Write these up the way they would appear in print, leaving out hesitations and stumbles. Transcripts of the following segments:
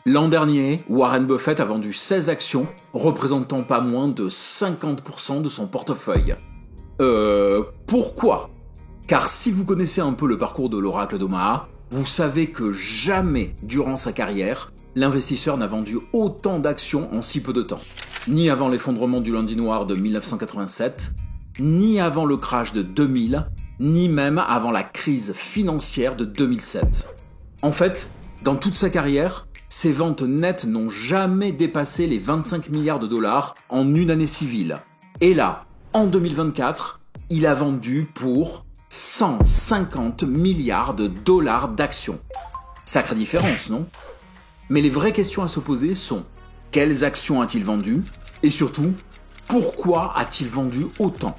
L'an dernier, Warren Buffett a vendu 16 actions, représentant pas moins de 50% de son portefeuille. Pourquoi ? Car si vous connaissez un peu le parcours de l'oracle d'Omaha, vous savez que jamais, durant sa carrière, l'investisseur n'a vendu autant d'actions en si peu de temps. Ni avant l'effondrement du lundi noir de 1987, ni avant le crash de 2000, ni même avant la crise financière de 2007. En fait, dans toute sa carrière, ses ventes nettes n'ont jamais dépassé les 25 milliards de dollars en une année civile. Et là, en 2024, il a vendu pour 150 milliards de dollars d'actions. Sacrée différence, non ? Mais les vraies questions à se poser sont: quelles actions a-t-il vendues ? Et surtout, pourquoi a-t-il vendu autant ?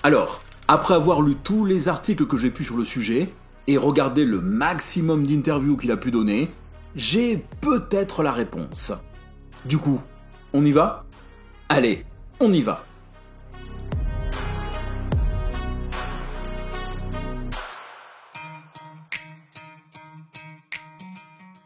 Alors, après avoir lu tous les articles que j'ai pu sur le sujet et regardé le maximum d'interviews qu'il a pu donner, j'ai peut-être la réponse. Du coup, on y va ? Allez, on y va.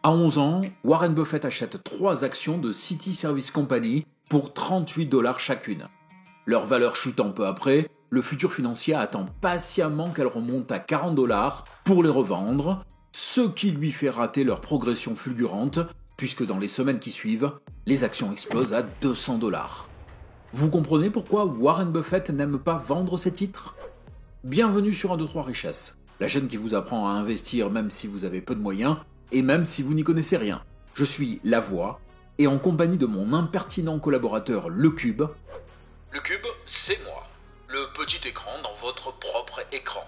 À 11 ans, Warren Buffett achète 3 actions de City Service Company pour 38 dollars chacune. Leur valeur chutant peu après, le futur financier attend patiemment qu'elles remontent à 40 dollars pour les revendre, ce qui lui fait rater leur progression fulgurante, puisque dans les semaines qui suivent, les actions explosent à 200 dollars. Vous comprenez pourquoi Warren Buffett n'aime pas vendre ses titres ? Bienvenue sur 1, 2, 3 Richesses, la chaîne qui vous apprend à investir même si vous avez peu de moyens, et même si vous n'y connaissez rien. Je suis La Voix, et en compagnie de mon impertinent collaborateur Le Cube. Le Cube, c'est moi, le petit écran dans votre propre écran.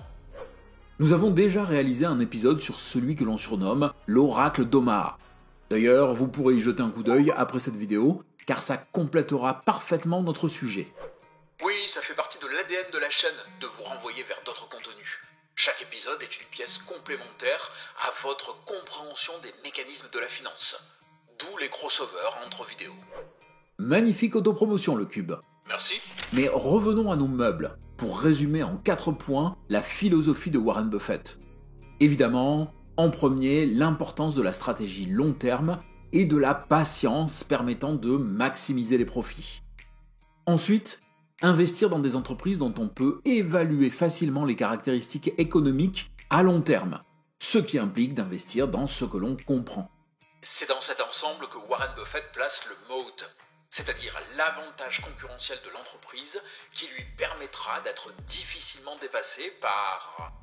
Nous avons déjà réalisé un épisode sur celui que l'on surnomme l'oracle d'Omaha. D'ailleurs, vous pourrez y jeter un coup d'œil après cette vidéo, car ça complétera parfaitement notre sujet. Oui, ça fait partie de l'ADN de la chaîne de vous renvoyer vers d'autres contenus. Chaque épisode est une pièce complémentaire à votre compréhension des mécanismes de la finance. D'où les crossovers entre vidéos. Magnifique autopromotion, Le Cube. Merci. Mais revenons à nos meubles, pour résumer en 4 points la philosophie de Warren Buffett. Évidemment, en premier, l'importance de la stratégie long terme et de la patience permettant de maximiser les profits. Ensuite, investir dans des entreprises dont on peut évaluer facilement les caractéristiques économiques à long terme, ce qui implique d'investir dans ce que l'on comprend. C'est dans cet ensemble que Warren Buffett place le moat, c'est-à-dire l'avantage concurrentiel de l'entreprise qui lui permettra d'être difficilement dépassé par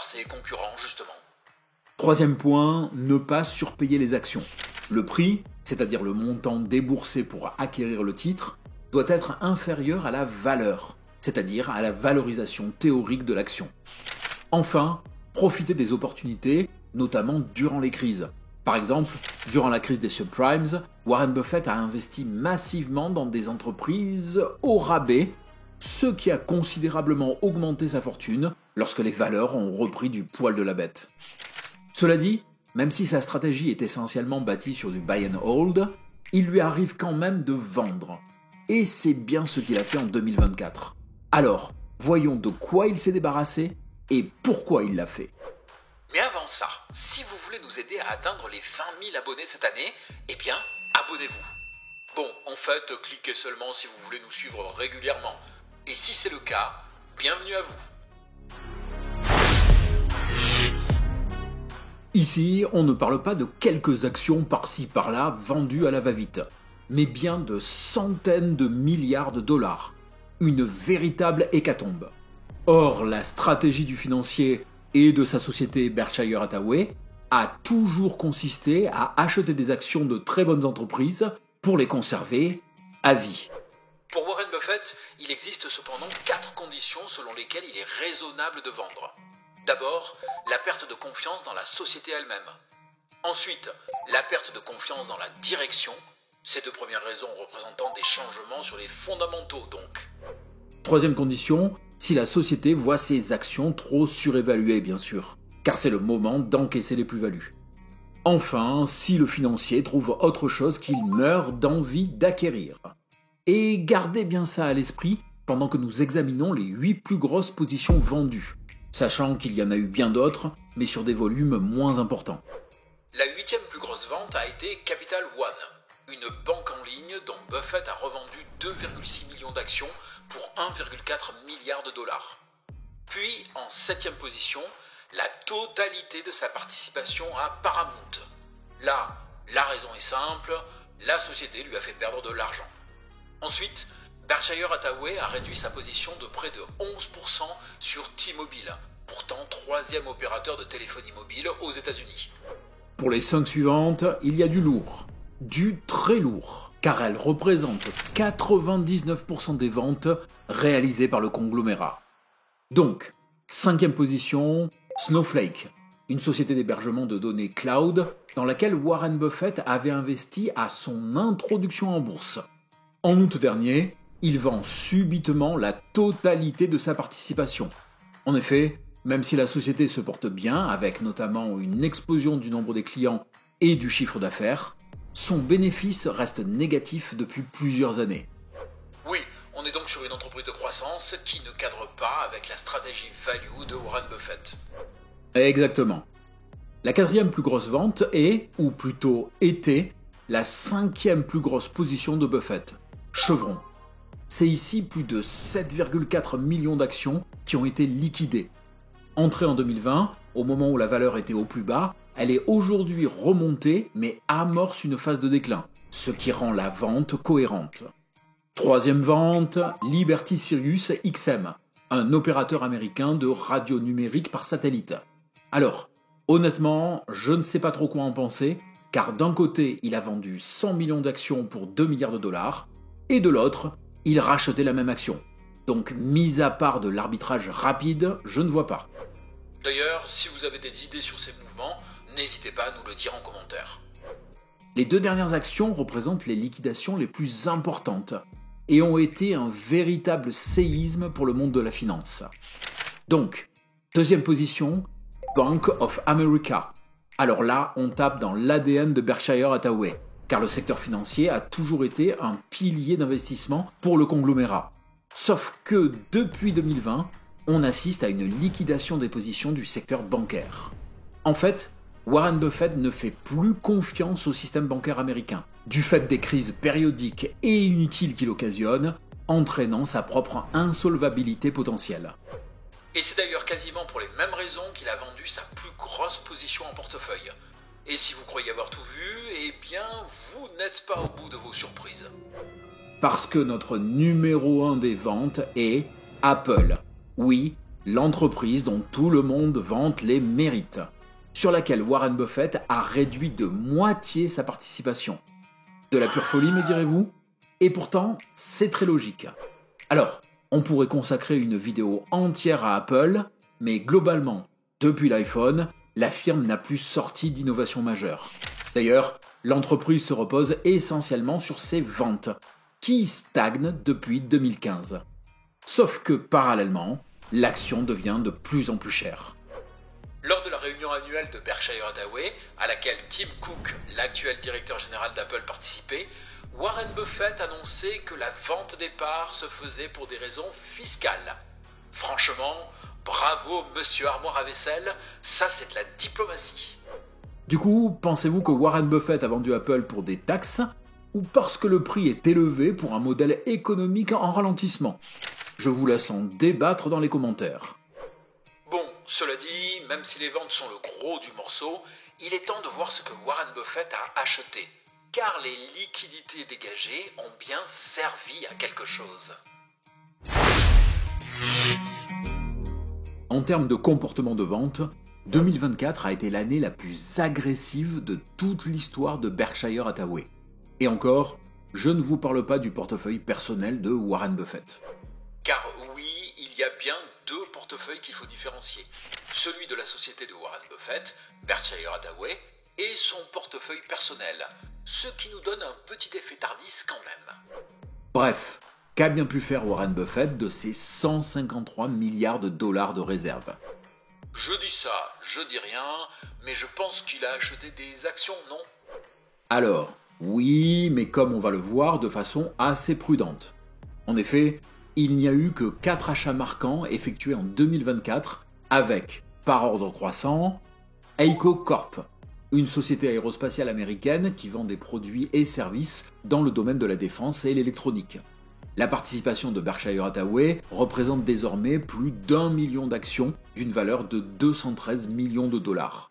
ses concurrents justement. Troisième point, ne pas surpayer les actions. Le prix, c'est-à-dire le montant déboursé pour acquérir le titre, doit être inférieur à la valeur, c'est-à-dire à la valorisation théorique de l'action. Enfin, profiter des opportunités, notamment durant les crises. Par exemple, durant la crise des subprimes, Warren Buffett a investi massivement dans des entreprises au rabais, ce qui a considérablement augmenté sa fortune lorsque les valeurs ont repris du poil de la bête. Cela dit, même si sa stratégie est essentiellement bâtie sur du buy and hold, il lui arrive quand même de vendre. Et c'est bien ce qu'il a fait en 2024. Alors, voyons de quoi il s'est débarrassé et pourquoi il l'a fait. Mais avant ça, si vous voulez nous aider à atteindre les 20 000 abonnés cette année, eh bien, abonnez-vous. Bon, en fait, cliquez seulement si vous voulez nous suivre régulièrement. Et si c'est le cas, bienvenue à vous. Ici, on ne parle pas de quelques actions par-ci par-là vendues à la va-vite, mais bien de centaines de milliards de dollars. Une véritable hécatombe. Or, la stratégie du financier et de sa société Berkshire Hathaway a toujours consisté à acheter des actions de très bonnes entreprises pour les conserver à vie. Pour Warren Buffett, il existe cependant 4 conditions selon lesquelles il est raisonnable de vendre. D'abord, la perte de confiance dans la société elle-même. Ensuite, la perte de confiance dans la direction. Ces 2 premières raisons représentant des changements sur les fondamentaux donc. Troisième condition, si la société voit ses actions trop surévaluées bien sûr, car c'est le moment d'encaisser les plus-values. Enfin, si le financier trouve autre chose qu'il meurt d'envie d'acquérir. Et gardez bien ça à l'esprit pendant que nous examinons les 8 plus grosses positions vendues, sachant qu'il y en a eu bien d'autres, mais sur des volumes moins importants. La 8e plus grosse vente a été Capital One, une banque en ligne dont Buffett a revendu 2,6 millions d'actions pour 1,4 milliard de dollars. Puis, en 7e position, la totalité de sa participation à Paramount. Là, la raison est simple, la société lui a fait perdre de l'argent. Ensuite, Berkshire Hathaway a réduit sa position de près de 11% sur T-Mobile, pourtant 3e opérateur de téléphonie mobile aux États-Unis. Pour les 5 suivantes, il y a du lourd, du très lourd, car elles représentent 99% des ventes réalisées par le conglomérat. Donc, 5e position, Snowflake, une société d'hébergement de données cloud dans laquelle Warren Buffett avait investi à son introduction en bourse. En août dernier, il vend subitement la totalité de sa participation. En effet, même si la société se porte bien, avec notamment une explosion du nombre des clients et du chiffre d'affaires, son bénéfice reste négatif depuis plusieurs années. Oui, on est donc sur une entreprise de croissance qui ne cadre pas avec la stratégie value de Warren Buffett. Exactement. La 4e plus grosse vente est, ou plutôt était, la 5e plus grosse position de Buffett, Chevron. C'est ici plus de 7,4 millions d'actions qui ont été liquidées. Entrée en 2020, au moment où la valeur était au plus bas, elle est aujourd'hui remontée mais amorce une phase de déclin, ce qui rend la vente cohérente. 3e vente, Liberty Sirius XM, un opérateur américain de radio numérique par satellite. Alors, honnêtement, je ne sais pas trop quoi en penser, car d'un côté, il a vendu 100 millions d'actions pour 2 milliards de dollars, et de l'autre, il rachetait la même action. Donc, mis à part de l'arbitrage rapide, je ne vois pas. D'ailleurs, si vous avez des idées sur ces mouvements, n'hésitez pas à nous le dire en commentaire. Les 2 dernières actions représentent les liquidations les plus importantes et ont été un véritable séisme pour le monde de la finance. Donc, 2e position, Bank of America. Alors là, on tape dans l'ADN de Berkshire Hathaway, car le secteur financier a toujours été un pilier d'investissement pour le conglomérat. Sauf que depuis 2020, on assiste à une liquidation des positions du secteur bancaire. En fait, Warren Buffett ne fait plus confiance au système bancaire américain, du fait des crises périodiques et inutiles qu'il occasionne, entraînant sa propre insolvabilité potentielle. Et c'est d'ailleurs quasiment pour les mêmes raisons qu'il a vendu sa plus grosse position en portefeuille. Et si vous croyez avoir tout vu, eh bien, vous n'êtes pas au bout de vos surprises. Parce que notre numéro 1 des ventes est Apple. Oui, l'entreprise dont tout le monde vante les mérites, sur laquelle Warren Buffett a réduit de moitié sa participation. De la pure folie, me direz-vous ? Et pourtant, c'est très logique. Alors, on pourrait consacrer une vidéo entière à Apple, mais globalement, depuis l'iPhone, la firme n'a plus sorti d'innovation majeure. D'ailleurs, l'entreprise se repose essentiellement sur ses ventes, qui stagnent depuis 2015. Sauf que, parallèlement, l'action devient de plus en plus chère. Lors de la réunion annuelle de Berkshire Hathaway, à laquelle Tim Cook, l'actuel directeur général d'Apple, participait, Warren Buffett annonçait que la vente des parts se faisait pour des raisons fiscales. Franchement, bravo monsieur Armoire à vaisselle, ça c'est de la diplomatie. Du coup, pensez-vous que Warren Buffett a vendu Apple pour des taxes ou parce que le prix est élevé pour un modèle économique en ralentissement ? Je vous laisse en débattre dans les commentaires. Bon, cela dit, même si les ventes sont le gros du morceau, il est temps de voir ce que Warren Buffett a acheté, car les liquidités dégagées ont bien servi à quelque chose. En termes de comportement de vente, 2024 a été l'année la plus agressive de toute l'histoire de Berkshire Hathaway. Et encore, je ne vous parle pas du portefeuille personnel de Warren Buffett. Car oui, il y a bien 2 portefeuilles qu'il faut différencier. Celui de la société de Warren Buffett, Berkshire Hathaway, et son portefeuille personnel, ce qui nous donne un petit effet tardis quand même. Bref, qu'a bien pu faire Warren Buffett de ses 153 milliards de dollars de réserves ? Je dis ça, je dis rien, mais je pense qu'il a acheté des actions, non ? Alors, oui, mais comme on va le voir, de façon assez prudente. En effet, il n'y a eu que 4 achats marquants effectués en 2024 avec, par ordre croissant, Eiko Corp, une société aérospatiale américaine qui vend des produits et services dans le domaine de la défense et l'électronique. La participation de Berkshire Hathaway représente désormais plus d'1 million d'actions d'une valeur de 213 millions de dollars.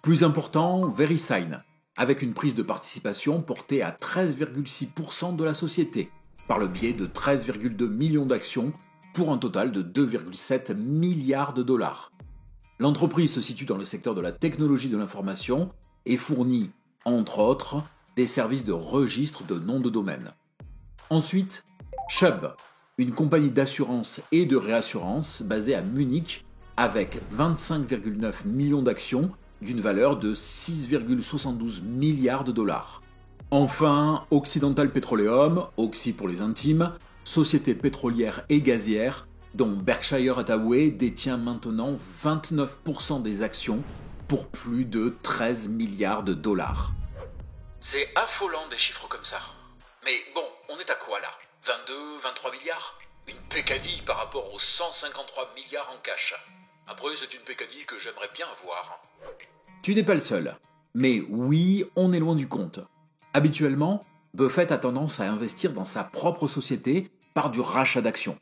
Plus important, VeriSign, avec une prise de participation portée à 13,6% de la société, par le biais de 13,2 millions d'actions pour un total de 2,7 milliards de dollars. L'entreprise se situe dans le secteur de la technologie de l'information et fournit, entre autres, des services de registre de noms de domaine. Ensuite, Chubb, une compagnie d'assurance et de réassurance basée à Munich avec 25,9 millions d'actions d'une valeur de 6,72 milliards de dollars. Enfin, Occidental Petroleum, Oxy pour les intimes, société pétrolière et gazière dont Berkshire Hathaway détient maintenant 29% des actions pour plus de 13 milliards de dollars. C'est affolant des chiffres comme ça. Mais bon, on est à quoi là ? 22, 23 milliards ? Une pécadille par rapport aux 153 milliards en cash. Après, c'est une pécadille que j'aimerais bien avoir. Tu n'es pas le seul. Mais oui, on est loin du compte. Habituellement, Buffett a tendance à investir dans sa propre société par du rachat d'actions.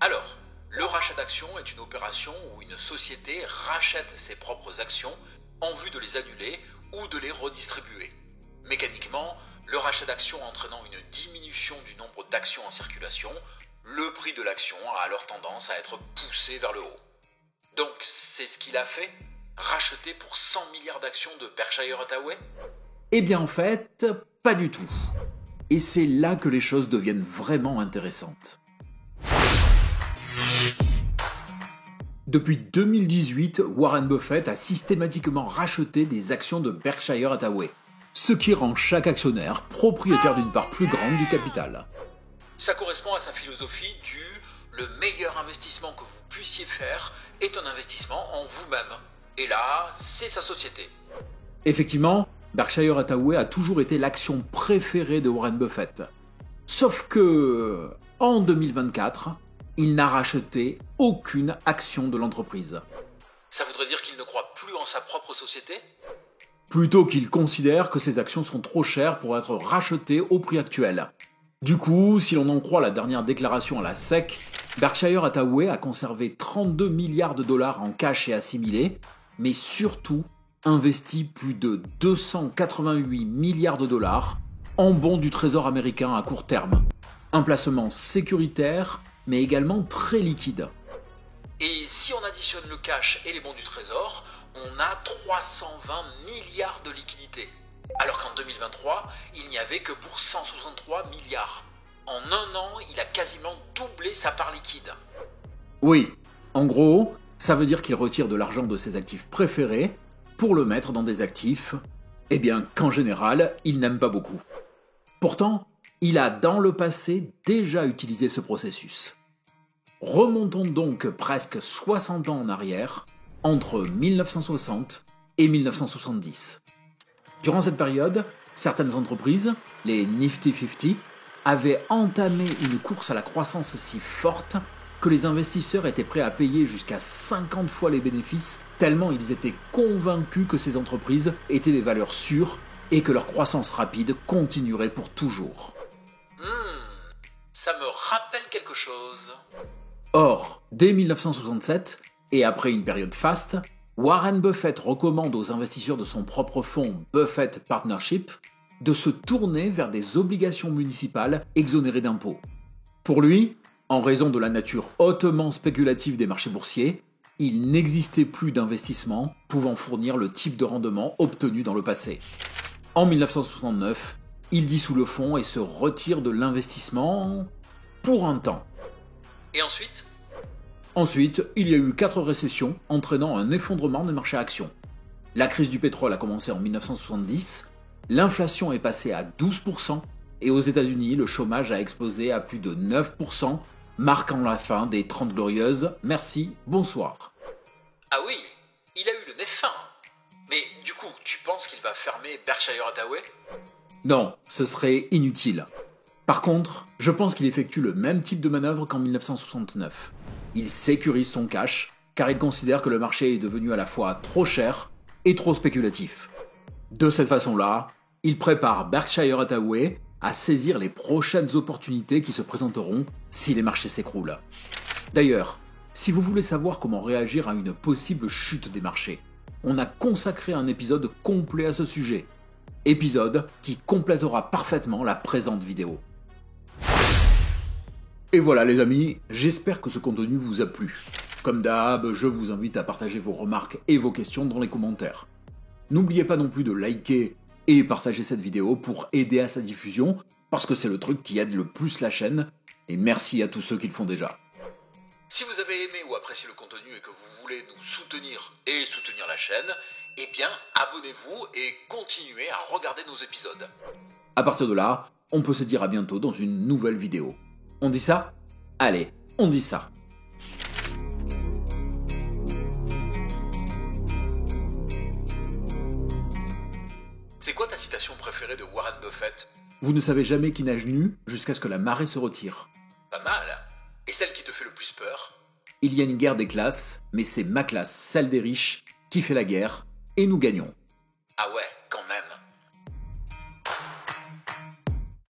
Alors, le rachat d'actions est une opération où une société rachète ses propres actions en vue de les annuler ou de les redistribuer. Mécaniquement, le rachat d'actions entraînant une diminution du nombre d'actions en circulation, le prix de l'action a alors tendance à être poussé vers le haut. Donc, c'est ce qu'il a fait ? Racheter pour 100 milliards d'actions de Berkshire Hathaway ? Eh bien en fait, pas du tout. Et c'est là que les choses deviennent vraiment intéressantes. Depuis 2018, Warren Buffett a systématiquement racheté des actions de Berkshire Hathaway, ce qui rend chaque actionnaire propriétaire d'une part plus grande du capital. Ça correspond à sa philosophie du « le meilleur investissement que vous puissiez faire est un investissement en vous-même ». Et là, c'est sa société. Effectivement, Berkshire Hathaway a toujours été l'action préférée de Warren Buffett. Sauf que, en 2024, il n'a racheté aucune action de l'entreprise. Ça voudrait dire qu'il ne croit plus en sa propre société ? Plutôt qu'il considère que ses actions sont trop chères pour être rachetées au prix actuel. Du coup, si l'on en croit la dernière déclaration à la SEC, Berkshire Hathaway a conservé 32 milliards de dollars en cash et assimilés, mais surtout investi plus de 288 milliards de dollars en bons du trésor américain à court terme. Un placement sécuritaire, mais également très liquide. Et si on additionne le cash et les bons du trésor, on a 320 milliards de liquidités. Alors qu'en 2023, il n'y avait que pour 163 milliards. En un an, il a quasiment doublé sa part liquide. Oui, en gros, ça veut dire qu'il retire de l'argent de ses actifs préférés pour le mettre dans des actifs, qu'en général, il n'aime pas beaucoup. Pourtant, il a dans le passé déjà utilisé ce processus. Remontons donc presque 60 ans en arrière, entre 1960 et 1970. Durant cette période, certaines entreprises, les Nifty 50, avaient entamé une course à la croissance si forte que les investisseurs étaient prêts à payer jusqu'à 50 fois les bénéfices, tellement ils étaient convaincus que ces entreprises étaient des valeurs sûres et que leur croissance rapide continuerait pour toujours. Ça me rappelle quelque chose. Or, dès 1967, et après une période faste, Warren Buffett recommande aux investisseurs de son propre fonds Buffett Partnership de se tourner vers des obligations municipales exonérées d'impôts. Pour lui, en raison de la nature hautement spéculative des marchés boursiers, il n'existait plus d'investissement pouvant fournir le type de rendement obtenu dans le passé. En 1969, il dissout le fonds et se retire de l'investissement pour un temps. Et ensuite ? Ensuite, il y a eu 4 récessions entraînant un effondrement des marchés actions. La crise du pétrole a commencé en 1970, l'inflation est passée à 12% et aux États-Unis, le chômage a explosé à plus de 9%, marquant la fin des 30 glorieuses. Merci, bonsoir. Ah oui, il a eu le nez fin. Mais du coup, tu penses qu'il va fermer Berkshire Hathaway ? Non, ce serait inutile. Par contre, je pense qu'il effectue le même type de manœuvre qu'en 1969. Il sécurise son cash, car il considère que le marché est devenu à la fois trop cher et trop spéculatif. De cette façon-là, il prépare Berkshire Hathaway à saisir les prochaines opportunités qui se présenteront si les marchés s'écroulent. D'ailleurs, si vous voulez savoir comment réagir à une possible chute des marchés, on a consacré un épisode complet à ce sujet. Épisode qui complétera parfaitement la présente vidéo. Et voilà les amis, j'espère que ce contenu vous a plu. Comme d'hab, je vous invite à partager vos remarques et vos questions dans les commentaires. N'oubliez pas non plus de liker et partager cette vidéo pour aider à sa diffusion, parce que c'est le truc qui aide le plus la chaîne, et merci à tous ceux qui le font déjà. Si vous avez aimé ou apprécié le contenu et que vous voulez nous soutenir et soutenir la chaîne, eh bien abonnez-vous et continuez à regarder nos épisodes. À partir de là, on peut se dire à bientôt dans une nouvelle vidéo. On dit ça ? Allez, on dit ça. C'est quoi ta citation préférée de Warren Buffett ? Vous ne savez jamais qui nage nu jusqu'à ce que la marée se retire. Pas mal. Et celle qui te fait le plus peur ? Il y a une guerre des classes, mais c'est ma classe, celle des riches, qui fait la guerre, et nous gagnons.